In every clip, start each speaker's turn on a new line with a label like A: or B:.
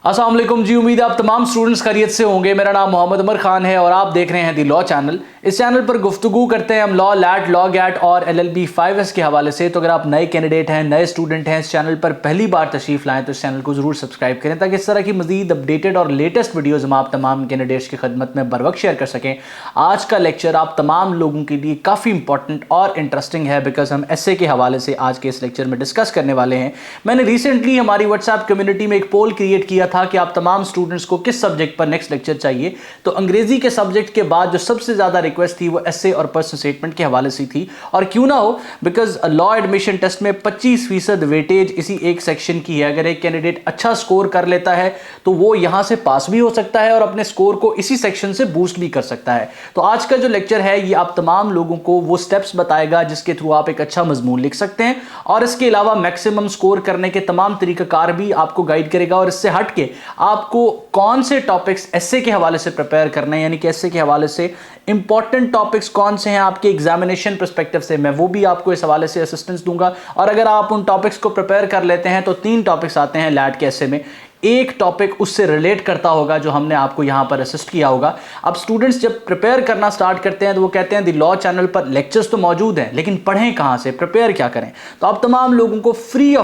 A: अस्सलाम वालेकुम जी, उम्मीद है आप तमाम स्टूडेंट्स खैरियत से होंगे। मेरा नाम मोहम्मद उमर खान है और आप देख रहे हैं दी लॉ चैनल। इस चैनल पर गुफ्तगू करते हैं हम लॉ, लैट, लॉ गैट और LLB 5S के हवाले से। तो अगर आप नए कैंडिडेट हैं, नए स्टूडेंट हैं, इस चैनल पर पहली बार तशरीफ़ लाएँ तो इस चैनल को ज़रूर सब्सक्राइब करें ताकि इस तरह की मज़ीद अपडेटेड और लेटेस्ट वीडियोज़ हम आप तमाम कैंडिडेट्स की खदमत में बर वक्त शेयर कर सकें। आज का लेक्चर आप तमाम लोगों के लिए काफ़ी इंपॉर्टेंट और इंटरेस्टिंग है बिकॉज हम एस्से के हवाले से आज के इस लेक्चर में डिस्कस करने वाले हैं। मैंने रिसेंटली हमारी व्हाट्सएप कम्युनिटी में एक पोल क्रिएट किया था कि आप तमाम स्टूडेंट्स को किस सब्जेक्ट पर नेक्स्ट लेक्चर चाहिए। तो अंग्रेजी के सब्जेक्ट के बाद जो सबसे ज्यादा रिक्वेस्ट थी वो एस्से और पर्सनल स्टेटमेंट के हवाले से थी। और क्यों ना हो, बिकॉज लॉ एडमिशन टेस्ट में 25% वेटेज इसी एक सेक्शन की है। अगर एक कैंडिडेट अच्छा स्कोर कर लेता है तो वो यहां से पास भी हो सकता है और अपने स्कोर को इसी सेक्शन से बूस्ट भी कर सकता है। तो आज का जो लेक्चर है ये आप तमाम लोगों को वो स्टेप्स बताएगा जिसके थ्रू आप एक अच्छा मजमून लिख सकते हैं और इसके अलावा मैक्सिमम स्कोर करने के तमाम तरीकाकार भी आपको गाइड करेगा। और इससे हट के आपको कौन से टॉपिक्स एस्से के हवाले से प्रिपेयर करना है, यानी कि एस्से के हवाले से इंपॉर्टेंट टॉपिक्स कौन से हैं आपके एग्जामिनेशन पर्सपेक्टिव से, मैं वो भी आपको इस हवाले से असिस्टेंस दूंगा। और अगर आप उन टॉपिक्स को प्रिपेयर कर लेते हैं तो 3 टॉपिक्स आते हैं लैट के एस्से में। एक टॉपिक उससे रिलेट करता होगा जो हमने आपको यहां पर असिस्ट किया होगा। अब स्टूडेंट्स जब प्रिपेयर करना स्टार्ट करते हैं तो वो कहते हैं दी लॉ चैनल पर लेक्चर्स तो मौजूद हैं लेकिन पढ़ें कहां से, प्रिपेयर क्या करें। तो आप तमाम लोगों को फ्री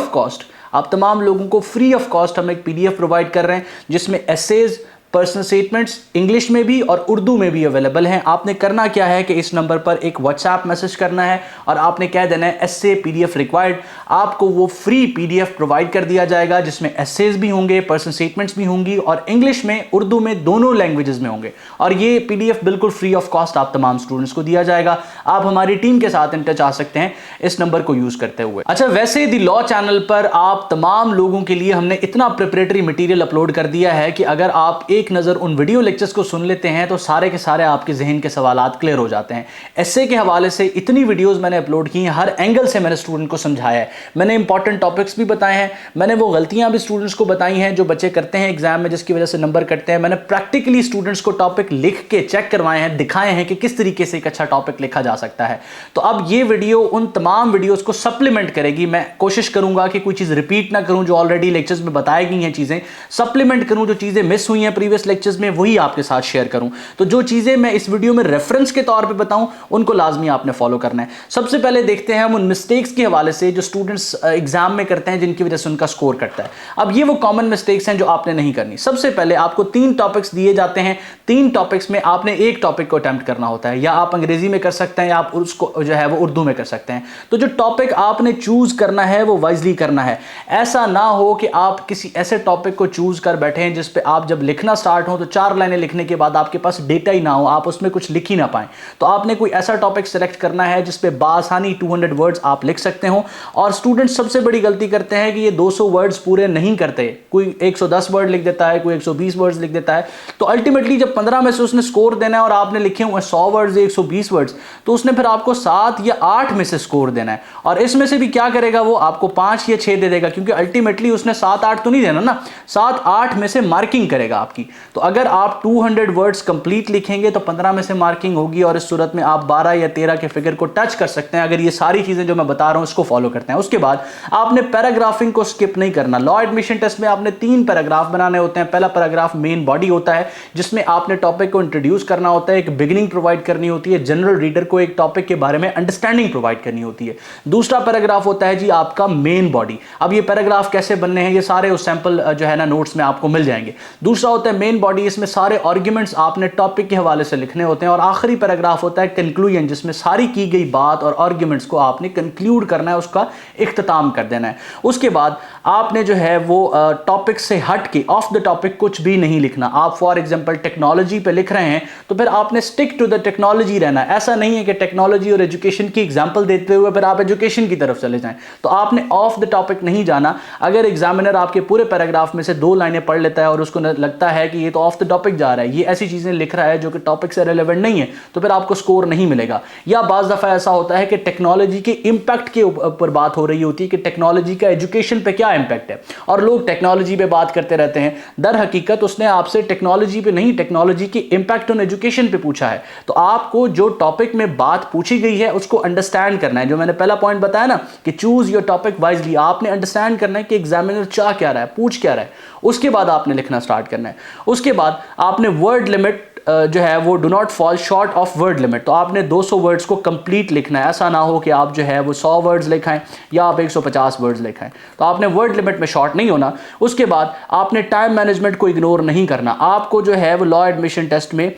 A: ऑफ कॉस्ट हम एक PDF प्रोवाइड कर रहे हैं जिसमें एसेज, पर्सनल स्टेटमेंट्स इंग्लिश में भी और उर्दू में भी अवेलेबल हैं। आपने करना क्या है कि इस नंबर पर एक व्हाट्सएप मैसेज करना है और आपने कह देना है एस्से PDF रिक्वायर्ड। आपको वो फ्री PDF प्रोवाइड कर दिया जाएगा जिसमें एस्सेज भी होंगे, पर्सनल स्टेटमेंट्स भी होंगी और इंग्लिश में, उर्दू में, दोनों लैंग्वेजेस में होंगे। और ये PDF बिल्कुल फ्री ऑफ कॉस्ट आप तमाम स्टूडेंट्स को दिया जाएगा। आप हमारी टीम के साथ इन टच आ सकते हैं इस नंबर को यूज करते हुए। अच्छा, वैसे दी लॉ चैनल पर आप तमाम लोगों के लिए हमने इतना प्रिपरेटरी मटेरियल अपलोड कर दिया है कि अगर आप एक नजर उन वीडियो लेक्चर्स को सुन लेते हैं तो सारे के सारे आपके जहन के सवालात क्लियर हो जाते हैं। एस्से के हवाले से इतनी वीडियोस मैंने अपलोड की हैं, हर एंगल से मैंने स्टूडेंट को समझाया है। मैंने इंपॉर्टेंट टॉपिक्स भी बताए हैं, मैंने वो गलतियां भी स्टूडेंट्स को बताई हैं जो बच्चे करते हैं एग्जाम में जिसकी वजह से नंबर कटते हैं। मैंने प्रैक्टिकली स्टूडेंट्स को टॉपिक लिख के चेक करवाए हैं, दिखाए हैं कि किस तरीके से एक अच्छा टॉपिक लिखा जा सकता है। तो अब ये वीडियो उन तमाम वीडियोस को सप्लीमेंट करेगी। मैं कोशिश करूंगा कि कोई चीज रिपीट ना करूं, जो ऑलरेडी लेक्चर्स में बताई गई हैं चीजें सप्लीमेंट करूं, जो चीजें मिस हुई हैं प्रीवियस लेक्चर्स में वही आपके साथ शेयर करूं। तो जो चीजें मैं इस वीडियो में रेफरेंस के तौर पे बताऊं उनको लाजमी आपने फॉलो करना है। सबसे पहले देखते हैं हम उन मिस्टेक्स के हवाले से जो स्टूडेंट्स एग्जाम में करते हैं जिनकी वजह से उनका स्कोर कटता है। अब ये वो कॉमन मिस्टेक्स हैं जो आपने नहीं करनी। सबसे पहले आपको 3 टॉपिक्स दिए जाते हैं, 3 टॉपिक्स में आपने एक टॉपिक को अटेम्प्ट करना होता है। या आप अंग्रेजी में कर सकते हैं या आप उसको जो है वो उर्दू में कर सकते हैं। तो जो टॉपिक आपने चूज करना है वो वाइजली करना है। ऐसा ना हो कि आप किसी ऐसे टॉपिक को चूज कर बैठे हैं जिस पे आप जब लिखना स्टार्ट हो तो 4 लाइनें लिखने के बाद आपके पास डेटा ही ना हो, आप उसमें कुछ लिख ही ना पाएं। तो आपने कोई ऐसा टॉपिक सेलेक्ट करना है जिस पे बासानी 200 वर्ड्स आप लिख सकते हो। और स्टूडेंट्स सबसे बड़ी गलती करते हैं कि ये 200 वर्ड्स पूरे नहीं करते। कोई 110 वर्ड लिख देता है, कोई 120 वर्ड्स लिख देता है। तो अल्टीमेटली जब 15 में से उसने स्कोर देना है और आपने लिखे हुए 100 वर्ड्स, 120 वर्ड्स, तो उसने फिर आपको 7 या 8 में से स्कोर देना है। और इसमें से भी क्या करेगा, वो आपको 5 या 6 दे देगा क्योंकि अल्टीमेटली उसने 7-8 तो नहीं देना ना, 7-8 में से मार्किंग करेगा आपकी। तो अगर आप 200 वर्ड्स कंप्लीट लिखेंगे तो 15 में से मार्किंग होगी और इस सूरत में आप 12 या 13 के फिगर को टच कर सकते हैं अगर ये सारी चीजें जो मैं बता रहा हूं इसको फॉलो करते हैं। उसके बाद आपने पैराग्राफिंग को स्किप नहीं करना। लॉ एडमिशन टेस्ट में आपने 3 पैराग्राफ बनाने होते हैं। पहला पैराग्राफ मेन बॉडी होता है जिसमें आपने टॉपिक को इंट्रोड्यूस करना होता है, एक बिगिनिंग प्रोवाइड करनी होती है, जनरल रीडर को एक टॉपिक के बारे में अंडरस्टैंडिंग प्रोवाइड करनी होती है। दूसरा पैराग्राफ होता है जी आपका मेन बॉडी। अब ये पैराग्राफ कैसे बनने हैं ये सारे उस सैंपल जो है ना नोट्स में आपको मिल जाएंगे। दूसरा होता है मेन बॉडी, इसमें सारे आर्ग्यूमेंट्स आपने टॉपिक के हवाले से लिखने होते हैं। और आखिरी पैराग्राफ होता है कंक्लूजन जिसमें सारी की गई बात और आर्ग्यूमेंट्स को आपने कंक्लूड करना है, उसका इख्तिताम कर देना है। उसके बाद आपने जो है वो टॉपिक से हट के ऑफ द टॉपिक कुछ भी नहीं लिखना। आप फॉर एग्जांपल टेक्नोलॉजी पे लिख रहे हैं तो फिर आपने स्टिक टू द टेक्नोलॉजी रहना है। ऐसा नहीं है कि टेक्नोलॉजी और एजुकेशन की एग्जांपल देते हुए फिर आप एजुकेशन की तरफ चले जाएं। तो आपने ऑफ द टॉपिक नहीं जाना। अगर एग्जामिनर आपके पूरे पैराग्राफ में से 2 लाइनें पढ़ लेता है और उसको लगता है کہ یہ تو آف دا ٹاپک جا رہا ہے, یہ ایسی چیزیں لکھ رہا ہے جو کہ ٹاپک سے ریلیونٹ نہیں ہے, تو پھر آپ کو سکور نہیں ملے گا. یا بعض دفعہ ایسا ہوتا ہے کہ ٹیکنالوجی کے امپیکٹ کے اوپر بات ہو رہی ہوتی ہے کہ ٹیکنالوجی کا ایجوکیشن پہ کیا امپیکٹ ہے, اور لوگ ٹیکنالوجی پہ بات کرتے رہتے ہیں. در حقیقت اس نے آپ سے ٹیکنالوجی پہ نہیں, ٹیکنالوجی کے امپیکٹ آن ایجوکیشن پہ پوچھا ہے. تو آپ کو جو ٹاپک میں بات پوچھی گئی ہے اس کو انڈرسٹینڈ کرنا ہے. جو میں نے پہلا پوائنٹ بتایا نا کہ چوز یور ٹاپک وائزلی, آپ نے انڈرسٹینڈ کرنا ہے کہ ایگزامینر چاہ کیا رہا ہے, پوچھ کیا رہا ہے. اس کے بعد آپ نے لکھنا سٹارٹ کرنا ہے. اس کے بعد آپ نے ورڈ لمٹ جو ہے وہ do not fall short of word limit, تو آپ نے 200 ورڈز کو کمپلیٹ لکھنا ہے. ایسا نہ ہو کہ آپ جو ہے وہ 100 ورڈز لکھائیں یا آپ 150 ورڈز لکھائیں, تو آپ نے ورڈ لمٹ میں شارٹ نہیں ہونا. اس کے بعد آپ نے ٹائم مینجمنٹ کو اگنور نہیں کرنا. آپ کو جو ہے وہ لا ایڈمیشن ٹیسٹ میں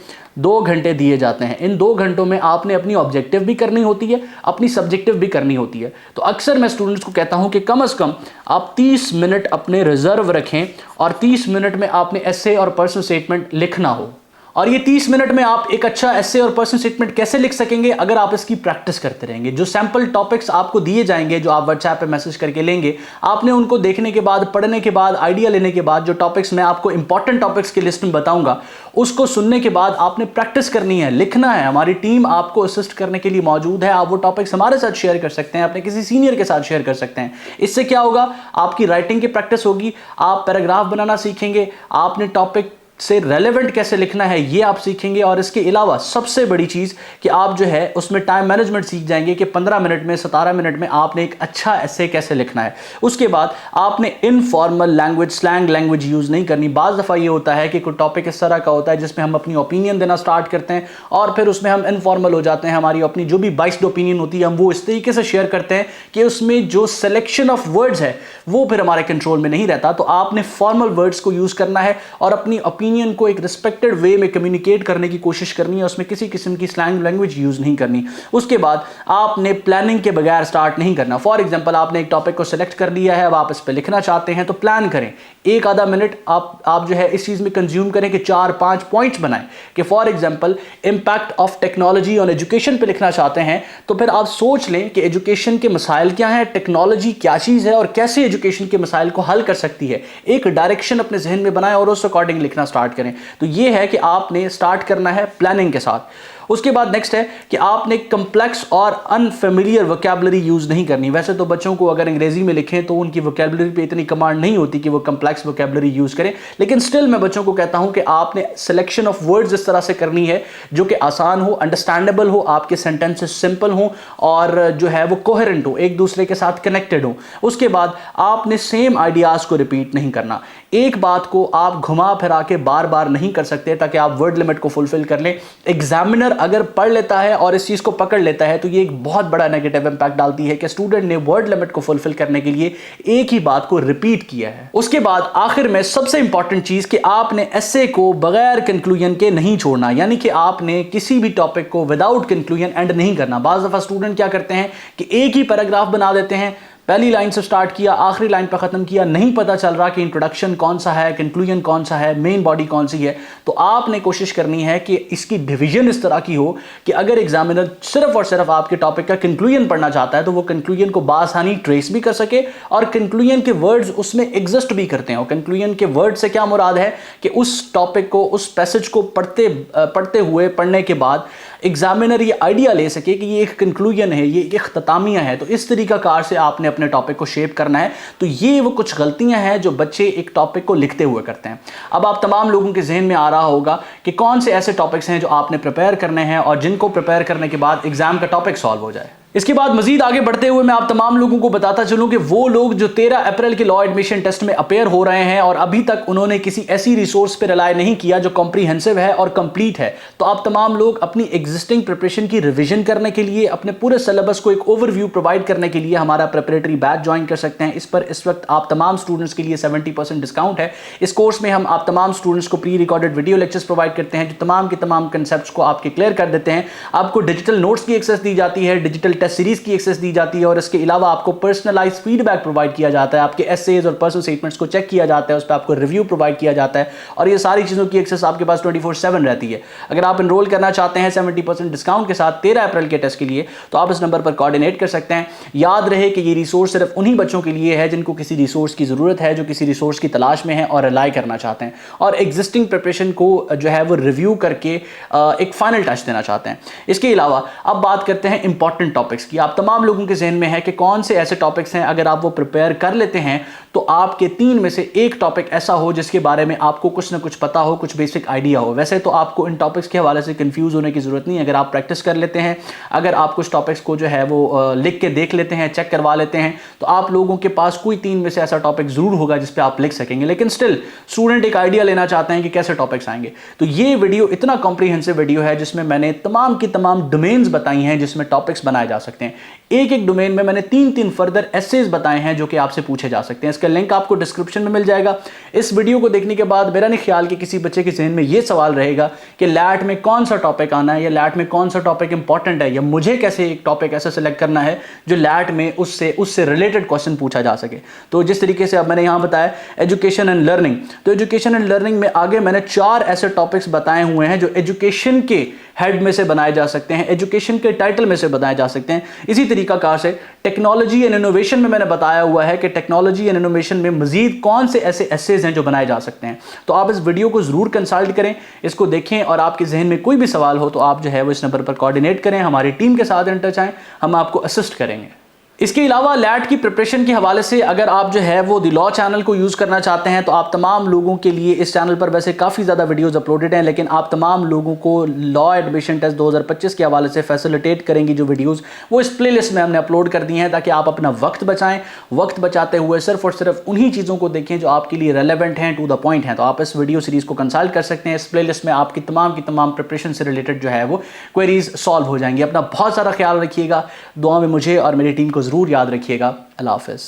A: 2 گھنٹے دیے جاتے ہیں. ان 2 گھنٹوں میں آپ نے اپنی آبجیکٹیو بھی کرنی ہوتی ہے, اپنی سبجیکٹیو بھی کرنی ہوتی ہے. تو اکثر میں اسٹوڈنٹس کو کہتا ہوں کہ کم از کم آپ 30 منٹ اپنے ریزرو رکھیں, اور 30 منٹ میں آپ نے ایسے اور پرسنل اسٹیٹمنٹ لکھنا ہو. اور یہ 30 منٹ میں آپ ایک اچھا ایسے اور پرسنل اسٹیٹمنٹ کیسے لکھ سکیں گے؟ اگر آپ اس کی پریکٹس کرتے رہیں گے. جو سیمپل ٹاپکس آپ کو دیے جائیں گے, جو آپ واٹس ایپ پہ میسج کر کے لیں گے, آپ نے ان کو دیکھنے کے بعد, پڑھنے کے بعد, آئیڈیا لینے کے بعد, جو ٹاپکس میں آپ کو امپورٹنٹ ٹاپکس کی لسٹ میں بتاؤں گا, اس کو سننے کے بعد آپ نے پریکٹس کرنی ہے, لکھنا ہے. ہماری ٹیم آپ کو اسسٹ کرنے کے لیے موجود ہے. آپ وہ ٹاپکس ہمارے ساتھ شیئر کر سکتے ہیں, اپنے کسی سینئر کے ساتھ شیئر کر سکتے ہیں. اس سے کیا ہوگا؟ آپ کی رائٹنگ کی پریکٹس ہوگی, آپ پیراگراف بنانا سیکھیں گے, آپ نے ٹاپک سے ریلیونٹ کیسے لکھنا ہے یہ آپ سیکھیں گے. اور اس کے علاوہ سب سے بڑی چیز کہ آپ جو ہے اس میں ٹائم مینجمنٹ سیکھ جائیں گے کہ 15 منٹ میں, 17 منٹ میں آپ نے ایک اچھا ایسے کیسے لکھنا ہے. اس کے بعد آپ نے informal language, slang language use نہیں کرنی. بعض دفعہ یہ ہوتا ہے کہ کوئی ٹاپک اس طرح کا ہوتا ہے جس میں ہم اپنی اوپینین دینا سٹارٹ کرتے ہیں, اور پھر اس میں ہم انفارمل ہو جاتے ہیں. ہماری اپنی جو بھی بائسڈ اوپینین ہوتی ہے ہم وہ اس طریقے سے شیئر کرتے ہیں کہ اس میں جو سلیکشن آف ورڈز ہے وہ پھر ہمارے کنٹرول میں نہیں رہتا. تو آپ نے فارمل ورڈز کو یوز کرنا ہے اور اپنی اوپینین کو ایک ریسپیکٹڈ وے میں کمیونیکیٹ کرنے کی کوشش کرنی ہے. اس میں کسی قسم کی سلینگ لینگویج یوز نہیں کرنی. اس کے بعد آپ نے پلاننگ کے بغیر سٹارٹ نہیں کرنا. فار ایگزامپل آپ نے ایک ٹاپک کو سلیکٹ کر لیا ہے, اب آپ اس پہ لکھنا چاہتے ہیں تو پلان کریں. 1-آدھا منٹ آپ جو ہے اس چیز میں کنزیوم کریں کہ 4-5 پوائنٹس بنائیں کہ for example impact of technology on education پہ لکھنا چاہتے ہیں, تو پھر آپ سوچ لیں کہ ایجوکیشن کے مسائل کیا ہیں, ٹیکنالوجی کیا چیز ہے, اور کیسے ایجوکیشن کے مسائل کو حل کر سکتی ہے. ایک ڈائریکشن اپنے ذہن میں بنائیں اور اس اکارڈنگ لکھنا سٹارٹ کریں. تو یہ ہے کہ آپ نے سٹارٹ کرنا ہے پلاننگ کے ساتھ. اس کے بعد نیکسٹ ہے کہ آپ نے کمپلیکس اور انفیملیئر ووکیبلری یوز نہیں کرنی. ویسے تو بچوں کو اگر انگریزی میں لکھیں تو ان کی ووکیبلری پہ اتنی کمانڈ نہیں ہوتی کہ وہ کمپلیکس ووکیبلری یوز کریں, لیکن سٹل میں بچوں کو کہتا ہوں کہ آپ نے سلیکشن آف ورڈز اس طرح سے کرنی ہے جو کہ آسان ہو, انڈرسٹینڈیبل ہو, آپ کے سینٹینسز سمپل ہوں اور جو ہے وہ کوہرنٹ ہو, ایک دوسرے کے ساتھ کنیکٹڈ ہوں. اس کے بعد آپ نے سیم آئیڈیاز کو ریپیٹ نہیں کرنا. ایک بات کو آپ گھما پھرا کے بار بار نہیں کر سکتے تاکہ آپ ورڈ لمٹ کو فلفل کر لیں. ایگزامینر اگر پڑھ لیتا ہے اور اس چیز کو پکڑ لیتا ہے تو یہ ایک بہت بڑا نیگیٹو امپیکٹ ڈالتی ہے کہ اسٹوڈنٹ نے ورڈ لمٹ کو فلفل کرنے کے لیے ایک ہی بات کو ریپیٹ کیا ہے. اس کے بعد آخر میں سب سے امپورٹنٹ چیز کہ آپ نے ایسے کو بغیر کنکلوژن کے نہیں چھوڑنا, یعنی کہ آپ نے کسی بھی ٹاپک کو وداؤٹ کنکلوژن اینڈ نہیں کرنا. بعض دفعہ اسٹوڈنٹ کیا کرتے ہیں کہ ایک ہی پیراگراف بنا دیتے ہیں, پہلی لائن سے سٹارٹ کیا, آخری لائن پہ ختم کیا, نہیں پتا چل رہا کہ انٹروڈکشن کون سا ہے, کنکلوژن کون سا ہے, مین باڈی کون سی ہے. تو آپ نے کوشش کرنی ہے کہ اس کی ڈویژن اس طرح کی ہو کہ اگر ایگزامینر صرف اور صرف آپ کے ٹاپک کا کنکلوژن پڑھنا چاہتا ہے تو وہ کنکلوژن کو بآسانی ٹریس بھی کر سکے اور کنکلوژن کے ورڈز اس میں ایگزسٹ بھی کرتے ہیں. اور کنکلوژن کے ورڈ سے کیا مراد ہے کہ اس ٹاپک کو, اس پیسج کو پڑھنے کے بعد ایگزامینر یہ آئیڈیا لے سکے کہ یہ ایک کنکلوژن ہے, یہ ایک اختتامیہ ہے. تو اس طریقہ کار سے آپ نے اپنے ٹاپک کو شیپ کرنا ہے. تو یہ وہ کچھ غلطیاں ہیں جو بچے ایک ٹاپک کو لکھتے ہوئے کرتے ہیں. اب آپ تمام لوگوں کے ذہن میں آ رہا ہوگا کہ کون سے ایسے ٹاپکس ہیں جو آپ نے پریپیئر کرنے ہیں اور جن کو پریپیئر کرنے کے بعد ایگزام کا ٹاپک سالو ہو جائے. اس کے بعد مزید آگے بڑھتے ہوئے میں آپ تمام لوگوں کو بتاتا چلوں کہ وہ لوگ جو 13 اپریل کے لا ایڈمیشن ٹیسٹ میں اپیئر ہو رہے ہیں اور ابھی تک انہوں نے کسی ایسی ریسورس پہ ریلائی نہیں کیا جو کمپریہنسو ہے اور کمپلیٹ ہے, تو آپ تمام لوگ اپنی ایگزسٹنگ پریپریشن کی ریویژن کرنے کے لیے, اپنے پورے سلیبس کو ایک اوور ویو پرووائڈ کرنے کے لیے ہمارا پریپریٹری بیچ جوائن کر سکتے ہیں. اس پر اس وقت آپ تمام اسٹوڈنٹس کے لیے 70% ڈسکاؤنٹ ہے. اس کورس میں ہم آپ تمام اسٹوڈنٹس کو پری ریکارڈڈ ویڈیو لیکچرز پرووائڈ کرتے ہیں جو تمام کے تمام کنسیپٹس کو آپ کے کلیئر کر دیتے ہیں. آپ کو ڈیجیٹل نوٹس کی ایکسیس دی جاتی ہے, ڈیجیٹل टेस्ट सीरीज की एक्सेस दी जाती है और इसके अलावा आपको पर्सनलाइज फीडबैक प्रोवाइड किया जाता है, आपके एसेज और पर्सनल स्टेटमेंट्स को चेक किया जाता है, उस पर आपको रिव्यू प्रोवाइड किया जाता है और ये सारी चीज़ों की एक्सेस आपके पास 24/7 रहती है। अगर आप एनरोल करना चाहते हैं 70% डिस्काउंट के साथ 13 अप्रैल के टेस्ट के लिए तो आप इस नंबर पर कोऑर्डिनेट कर सकते हैं। याद रहे कि ये रिसोर्स सिर्फ उन्हीं बच्चों के लिए है जिनको किसी रिसोर्स की ज़रूरत है, जो किसी रिसोर्स की तलाश में है और रिलाई करना चाहते हैं और एग्जिस्टिंग प्रिपरेशन को जो है वो रिव्यू करके एक फाइनल टच देना चाहते हैं। इसके अलावा अब बात करते हैं इंपॉर्टेंट टॉपिक्स की। आप तमाम लोगों के जहन में है कि कौन से ऐसे टॉपिक्स हैं अगर आप वो प्रिपेयर कर लेते हैं तो आपके 3 में से एक टॉपिक ऐसा हो जिसके बारे में आपको कुछ ना कुछ पता हो, कुछ बेसिक आइडिया हो। वैसे तो आपको इन टॉपिक्स के हवाले से कंफ्यूज होने की ज़रूरत नहीं है अगर आप प्रैक्टिस कर लेते हैं, अगर आप कुछ टॉपिक्स को जो है वो लिख के देख लेते हैं, चेक करवा लेते हैं, तो आप लोगों के पास कोई 3 में से ऐसा टॉपिक ज़रूर होगा जिस पे आप लिख सकेंगे। लेकिन स्टिल स्टूडेंट एक आइडिया लेना चाहते हैं कि कैसे टॉपिक्स आएंगे, तो ये वीडियो इतना कॉम्प्रिहेंसिव वीडियो है जिसमें मैंने तमाम की तमाम डोमेन्स बताई हैं जिसमें टॉपिक्स बनाए जा सकते हैं। एक एक डोमेन में मैंने 3 फर्दर एसेज बताए हैं जो कि आपसे पूछे जा सकते हैं। इसका लिंक आपको डिस्क्रिप्शन में मिल जाएगा। इस वीडियो को देखने के बाद मेरा नहीं ख्याल कि किसी बच्चे के जहन में ये सवाल रहेगा कि लैट में कौन सा टॉपिक आना है या लैट में कौन सा टॉपिक इंपॉर्टेंट है या मुझे कैसे एक टॉपिक ऐसा सेलेक्ट करना है जो लैट में उससे रिलेटेड क्वेश्चन पूछा जा सके। तो जिस तरीके से अब मैंने यहाँ बताया एजुकेशन एंड लर्निंग, तो एजुकेशन एंड लर्निंग में आगे मैंने 4 ऐसे टॉपिक्स बताए हुए हैं जो एजुकेशन के हेड में से बनाए जा सकते हैं, एजुकेशन के टाइटल में से बनाए जा सकते हैं। इसी तरीकाकार से टेक्नोलॉजी एंड इनोवेशन में मैंने बताया हुआ है कि टेक्नोलॉजी एंड इनोवेशन में मजीद कौन से ऐसे एसेज हैं जो बनाए जा सकते हैं। तो आप इस वीडियो को जरूर कंसल्ट करें, इसको देखें और आपके जहन में कोई भी सवाल हो तो आप जो है वो इस नंबर पर कोऑर्डिनेट करें, हमारी टीम के साथ इन टच आएं, हम आपको असिस्ट करेंगे। इसके अलावा लैट की प्रिपरेशन के हवाले से अगर आप जो है वो द लॉ चैनल को यूज़ करना चाहते हैं तो आप तमाम लोगों के लिए इस चैनल पर वैसे काफ़ी ज़्यादा वीडियोस अपलोडेड हैं, लेकिन आप तमाम लोगों को लॉ एडमिशन टेस्ट 2025 के हवाले से फैसिलिटेट करेंगी जो वीडियोस वो इस प्ले लिस्ट में हमने अपलोड कर दी हैं ताकि आप अपना वक्त बचाएं। वक्त बचाते हुए सिर्फ और सिर्फ उन्हीं चीज़ों को देखें जो आपके लिए रेलेवेंट हैं, टू द पॉइंट हैं। तो आप इस वीडियो सीरीज़ को कंसल्ट कर सकते हैं। इस प्ले लिस्ट में आपकी तमाम प्रिपरेशन से रिलेटेड जो है वो क्वेरीज सॉल्व हो जाएंगी। अपना बहुत सारा ख्याल रखिएगा, दुआ में मुझे और मेरी टीम को ज़रूर याद रखिएगा। अल्लाह हाफ़िज़।